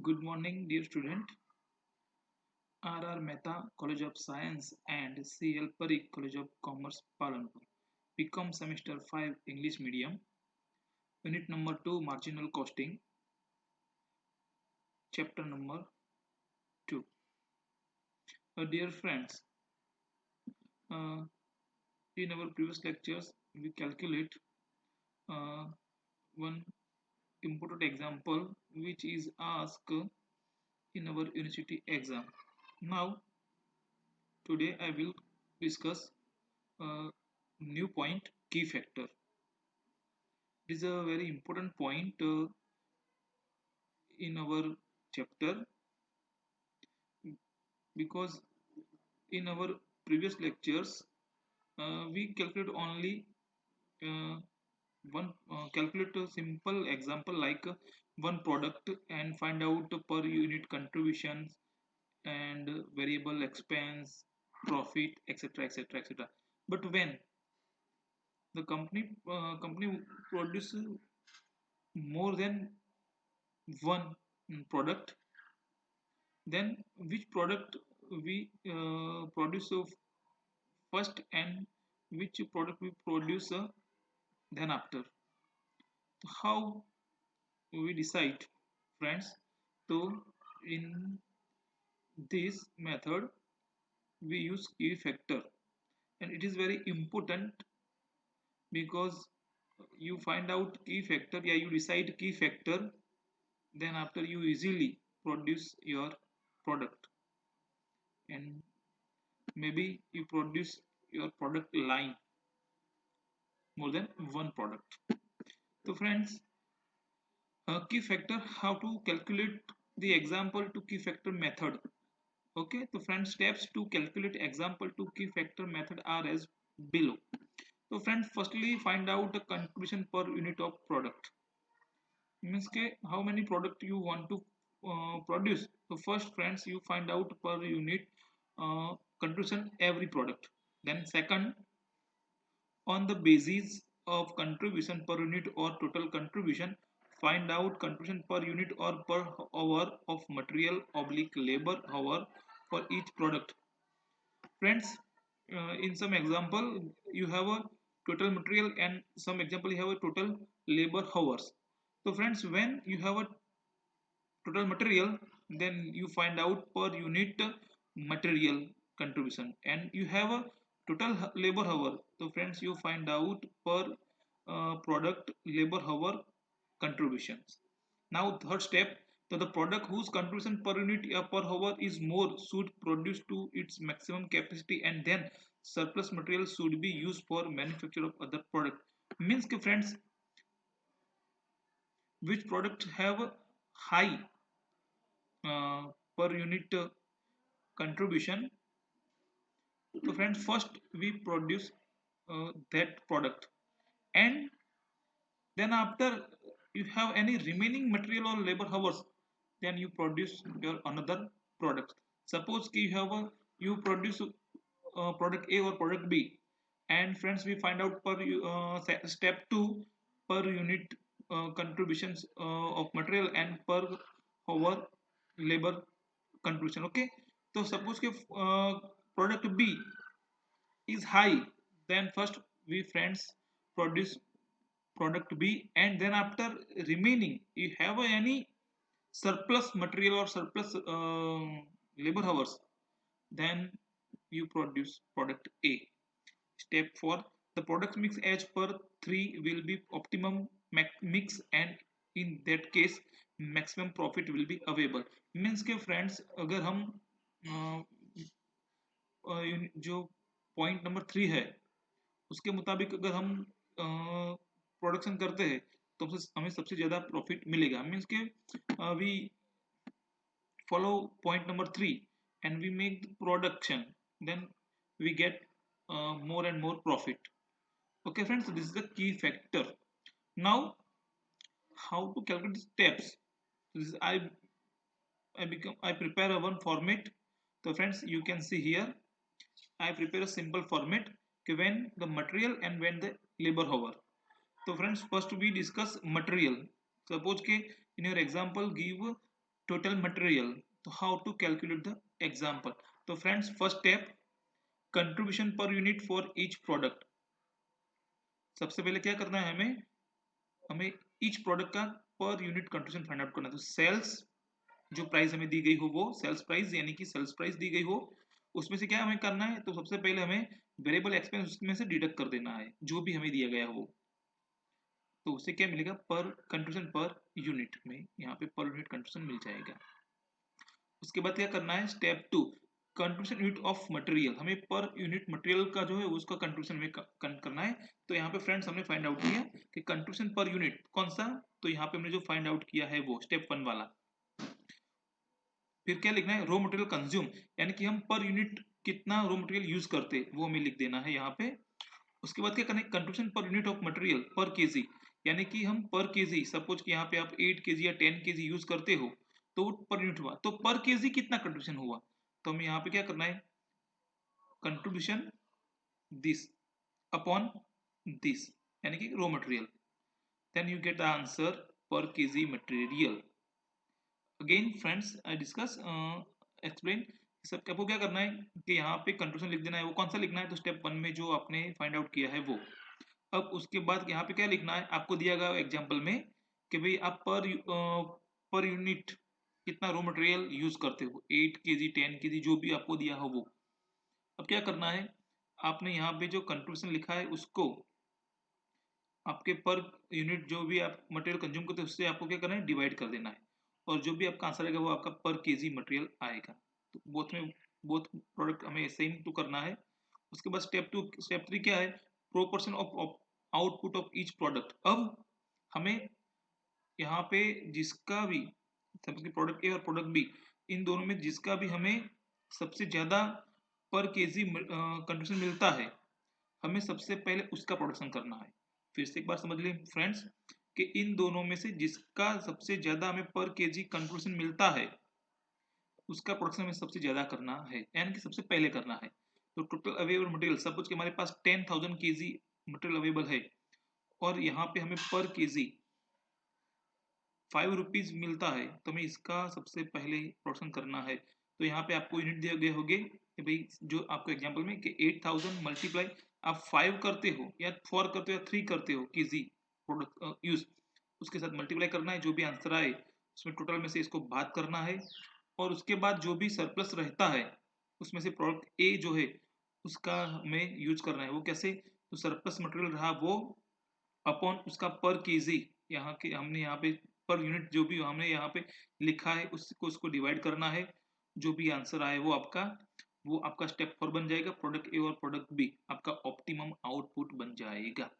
Good morning, dear student. R. R. Mehta College of Science and C. L. Parikh College of Commerce, Palanpur. BCom Semester 5 English Medium. Unit number 2 Marginal Costing. Chapter number 2. Dear friends, uh, in our previous lectures, we calculate uh, one important example which is asked in our university exam. Now, today I will discuss a new point, key factor. It is a very important point in our chapter because in our previous lectures we calculate only uh, one calculate a simple example like one product and find out per unit contributions and variable expense, profit, etc., etc., etc. But when the company produces more than one product, then which product we produce first and which product we produce then after. How we decide, friends? So in this method we use key factor, and it is very important because you find out key factor, yeah, you decide key factor, then after you easily produce your product, and maybe you produce your product line more than one product. So friends, key factor, how to calculate the example to key factor method. Okay, so friends, steps to calculate example to key factor method are as below. So friends, firstly find out the contribution per unit of product. Means ke, how many product you want to produce. So first friends, you find out per unit contribution every product. Then second, on the basis of contribution per unit or total contribution, find out contribution per unit or per hour of material oblique labor hour for each product. Friends, in some example, you have a total material and some example you have a total labor hours. So friends, when you have a total material, then you find out per unit material contribution, and you have a total labor hour. So friends, you find out per product labor hour contributions. Now third step, so the product whose contribution per unit per hour is more should produce to its maximum capacity, and then surplus material should be used for manufacture of other product. Means कि friends, which product have high per unit contribution. So friends, first we produce that product, and then after you have any remaining material or labor hours, then you produce your another product. Suppose you have a, you produce product A or product B, and friends, we find out per step 2 per unit contributions of material and per hour labor contribution. Okay, so suppose if product B is high, then first we friends produce product B, and then after remaining you have any surplus material or surplus labor hours, then you produce product A. Step 4, the product mix as per 3 will be optimum mix, and in that case maximum profit will be available. Means के friends, अगर हम जो point number 3 है उसके मुताबिक अगर हम production करते हैं तो हमें सबसे ज़्यादा प्रॉफिट मिलेगा. मीन्स के we follow point number 3 and we make the production, then we get more and more profit. Okay friends, so this is the key factor. Now how to calculate the steps. This is I prepare a one format. So friends, you can see here I prepare a simple format when the material and when the labor hour. So friends, first we discuss material. Suppose ke in your example give total material, तो how to calculate the example. तो friends first step, contribution per unit for each product. सबसे पहले क्या करना है हमें, हमें each product का per unit contribution find out करना है। तो सेल्स जो प्राइस हमें दी गई हो, वो सेल्स प्राइस यानी कि सेल्स प्राइस दी गई हो, उसमें से क्या हमें करना है, तो सबसे पहले हमें वेरिएबल एक्सपेंस उसमें से डिडक्ट कर देना है जो भी हमें दिया गया हो। तो उससे क्या मिलेगा, पर कंट्रीब्यूशन पर यूनिट में यहाँ पे पर यूनिट कंट्रीब्यूशन मिल जाएगा। उसके बाद क्या करना है, step two, contribution unit of material. हमें पर यूनिट मटेरियल का जो है उसका कंट्रीब्यूशन हमें करना है। तो यहाँ पे फ्रेंड्स हमने फाइंड आउट किया कि कंट्रीब्यूशन पर यूनिट कौन सा, तो यहाँ पे हमने जो फाइंड आउट किया है वो स्टेप वन वाला। फिर क्या लिखना है, रॉ मटेरियल कंज्यूम, यानी कि हम पर यूनिट कितना रॉ मटेरियल यूज करते हैं वो हमें लिख देना है यहाँ पे। उसके बाद क्या करना है, contribution per unit of material पर केजी, यानी कि हम पर केजी, सपोज कि यहाँ पे आप 8 केजी या 10 केजी यूज करते हो तो वो पर यूनिट हुआ, तो पर केजी कितना कंट्रीब्यूशन हुआ, तो हमें यहाँ पे क्या करना है, कंट्रीब्यूशन दिस अपॉन दिस, यानी कि raw material, then you get the answer per KG material. Again friends I discuss explain, सब आपको क्या करना है कि यहाँ पे कंट्रीब्यूशन लिख देना है, वो कौन सा लिखना है, तो स्टेप वन में जो आपने फाइंड आउट किया है वो। अब उसके बाद यहाँ पे क्या लिखना है, आपको दिया गया एग्जांपल में कि भाई आप पर यूनिट कितना रॉ मटेरियल यूज करते हो, 8 केजी 10 केजी जो भी आपको दिया हो वो। अब क्या करना है, आपने यहाँ पे जो कंट्रीब्यूशन लिखा है उसको आपके पर यूनिट जो भी आप मटेरियल कंज्यूम करते हैं उससे आपको क्या करना है, डिवाइड कर देना है, और जो भी आपका आंसर आएगा वो आपका पर केजी मटेरियल आएगा। तो बोथ में, बोथ प्रोडक्ट हमें सेम टू करना है। उसके बाद स्टेप टू, स्टेप थ्री क्या है, proportion of output of each product. अब हमें यहाँ पे जिसका भी, सबसे प्रोडक्ट ए और प्रोडक्ट बी, इन दोनों में जिसका भी हमें सबसे ज्यादा पर केजी कंट्रीब्यूशन मिलता है, हमें सबसे पहले उसका प्रोडक्शन करना है। फिर से एक बार समझ लें फ्रेंड्स कि इन दोनों में से जिसका सबसे ज्यादा हमें पर केजी कंट्रीब्यूशन मिलता है उसका प्रोडक्शन हमें सबसे ज्यादा करना है, यानी कि सबसे पहले करना है। तो टोटल अवेलेबल मटेरियल, सपोज कि हमारे पास 10,000 केजी मटेरियल अवेलेबल है और यहाँ पे हमें पर केजी 5 रुपीज मिलता है, तो हमें इसका सबसे पहले प्रोडक्शन करना है। तो यहाँ पे आपको यूनिट दिए गए होंगे कि भाई जो आपको एग्जांपल में कि 8,000 मल्टीप्लाई आप 5 करते हो या 4 करते हो या 3 करते हो केजी प्रोडक्ट यूज, उसके साथ मल्टीप्लाई करना है, जो भी आंसर आए उसमें टोटल में से इसको बात करना है, और उसके बाद जो भी सरप्लस रहता है उसमें से प्रोडक्ट ए जो है उसका हमें यूज करना है। वो कैसे, तो सरप्लस मटेरियल रहा वो अपॉन उसका पर केजी, यहाँ के हमने यहाँ पे पर यूनिट जो भी हमने यहाँ पे लिखा है उसको उसको डिवाइड करना है, जो भी आंसर आए वो आपका स्टेप 4 बन जाएगा, प्रोडक्ट ए और प्रोडक्ट बी आपका ऑप्टिमम आउटपुट बन जाएगा।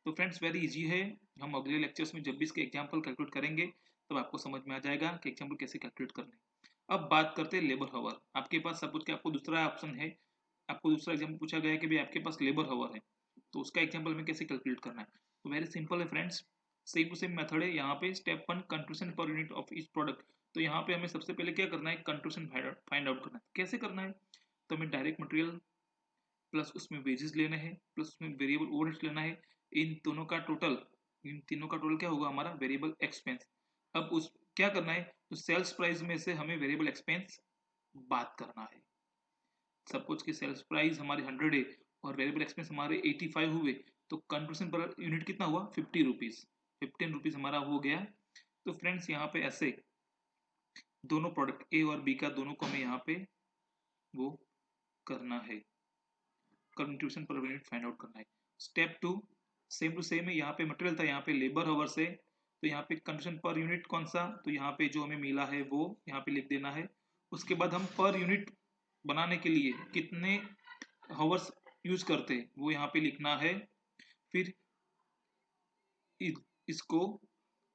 तो फ्रेंड्स वेरी इजी है, हम अगले लेक्चर्स में जब भी इसके एग्जाम्पल कैलकुलेट करेंगे तब आपको समझ में आ जाएगा कि एग्जाम्पल कैसे कैलकुलेट करने। अब बात करते हैं लेबर हवर। आपके पास सपोज कि आपको दूसरा ऑप्शन है, आपको दूसरा एग्जाम्पल पूछा गया है कि भाई आपके पास लेबर हवर है, तो उसका एग्जाम्पल में कैसे कैलकुलेट करना है। तो वेरी सिंपल है friends, same to same method है। यहाँ पे step one, contribution per unit of each product. तो यहाँ पे हमें सबसे पहले क्या करना है, कंट्रीब्यूशन फाइंड आउट करना है। कैसे करना है, तो हमें डायरेक्ट मटेरियल प्लस उसमें वेजेस लेने हैं प्लस उसमें वेरिएबल ओवरहेड्स लेना है, इन दोनों का टोटल, इन तीनों का टोटल क्या होगा, हमारा वेरिएबल एक्सपेंस। अब उस क्या करना है, तो सेल्स प्राइस में से हमें वेरिएबल एक्सपेंस बात करना है। सपोज कि सेल्स प्राइस हमारे 100 है और वेरिएबल एक्सपेंस हमारे 85 हुए, तो कंट्रीब्यूशन पर यूनिट कितना हुआ, 50 रुपीज, 15 रुपीज हमारा हो गया। तो फ्रेंड्स यहाँ पे ऐसे दोनों प्रोडक्ट ए और बी का दोनों को हमें यहाँ पे वो करना है, contribution per unit find out करना है। Step two, same to same है, यहाँ पे मटेरियल था, यहाँ पे लेबर आवर्स है, तो यहाँ पे कंट्रीब्यूशन पर यूनिट कौन सा, तो यहाँ पे जो हमें मिला है वो यहाँ पे लिख देना है। उसके बाद हम पर यूनिट बनाने के लिए कितने हावर्स यूज करते हैं वो यहाँ पे लिखना है। फिर इसको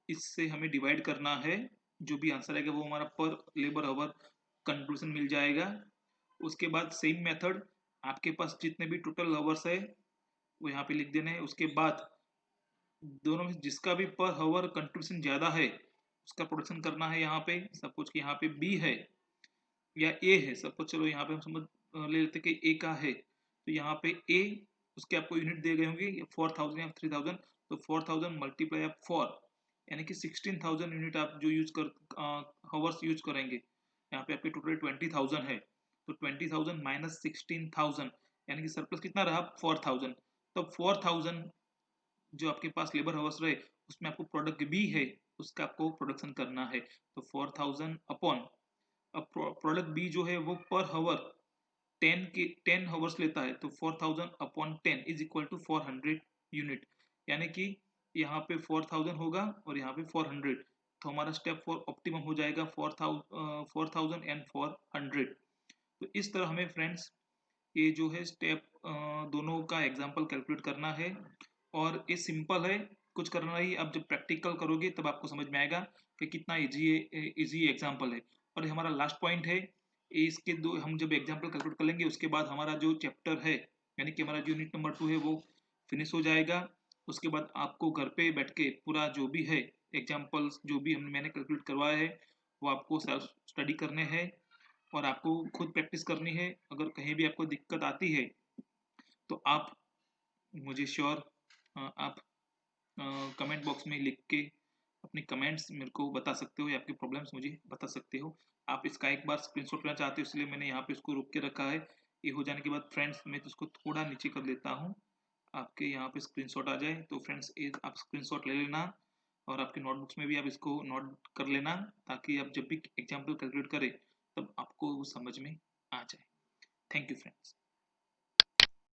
इससे हमें डिवाइड करना है, जो भी आंसर आएगा वो हमारा पर लेबर आवर कंट्रीब्यूशन मिल जाएगा। उसके बाद सेम मेथड, आपके पास जितने भी टोटल आवर्स है वो यहाँ पे लिख देने हैं। उसके बाद दोनों में जिसका भी पर हावर कंट्रीब्यूशन ज्यादा है उसका प्रोडक्शन करना है। यहाँ पे सपोज कि यहाँ पे बी है या ए है, सपोज चलो यहाँ पे हम समझ ले लेते कि ए का है, तो यहाँ पे ए, उसके आपको यूनिट दिए गए होंगे 4,000 या 3,000, तो 4,000 मल्टीप्लाई आप 4, यानी कि 16,000 यूनिट आप जो यूज कर हावर्स यूज करेंगे, यहाँ पे आपके टोटल 20,000 है, तो 20,000 माइनस 16,000 यानी कि सरप्लस कितना रहा 4,000। तो 4,000 जो आपके पास लेबर हावर्स रहे उसमें आपको प्रोडक्ट बी है उसका आपको प्रोडक्शन करना है, तो 4,000 अपॉन, अब प्रोडक्ट बी जो है वो पर हावर 10 हावर्स लेता है, तो 4,000 upon 10 is equal to 400 unit, यानी कि यहाँ पे 4,000 होगा और यहाँ पे 400, तो हमारा स्टेप फॉर ऑप्टिमम हो जाएगा 4,000 एंड 400। तो इस तरह हमें फ्रेंड्स ये जो है स्टेप दोनों का एग्जाम्पल कैलकुलेट करना है, और ये सिंपल है, कुछ करना नहीं, अब जब प्रैक्टिकल करोगे तब आपको समझ में आएगा कि कितना इजी एग्जाम्पल है। और ये हमारा लास्ट पॉइंट है, इसके दो हम जब एग्जाम्पल कैलकुलेट कर लेंगे उसके बाद हमारा जो चैप्टर है यानी कि हमारा जो यूनिट नंबर 2 है वो फिनिश हो जाएगा। उसके बाद आपको घर पे बैठ के पूरा जो भी है एग्जाम्पल्स जो भी मैंने कैलकुलेट करवाया है वो आपको सेल्फ स्टडी करने हैं और आपको खुद प्रैक्टिस करनी है। अगर कहीं भी आपको दिक्कत आती है तो आप मुझे श्योर आप कमेंट बॉक्स में लिख के अपनी कमेंट्स मेरे को बता सकते हो या आपकी प्रॉब्लम्स मुझे बता सकते हो। आप इसका एक बार स्क्रीनशॉट लेना चाहते हो इसलिए मैंने यहाँ पे इसको रोक के रखा है। ये हो जाने के बाद फ्रेंड्स मैं इसको थोड़ा नीचे कर लेता हूँ, आपके यहाँ पे स्क्रीनशॉट आ जाए, तो फ्रेंड्स आप स्क्रीनशॉट ले लेना और आपके नोटबुक्स में भी आप इसको नोट कर लेना, ताकि आप जब भी एग्जाम्पल कैलकुलेट करें तब आपको वो समझ में आ जाए। Thank you friends.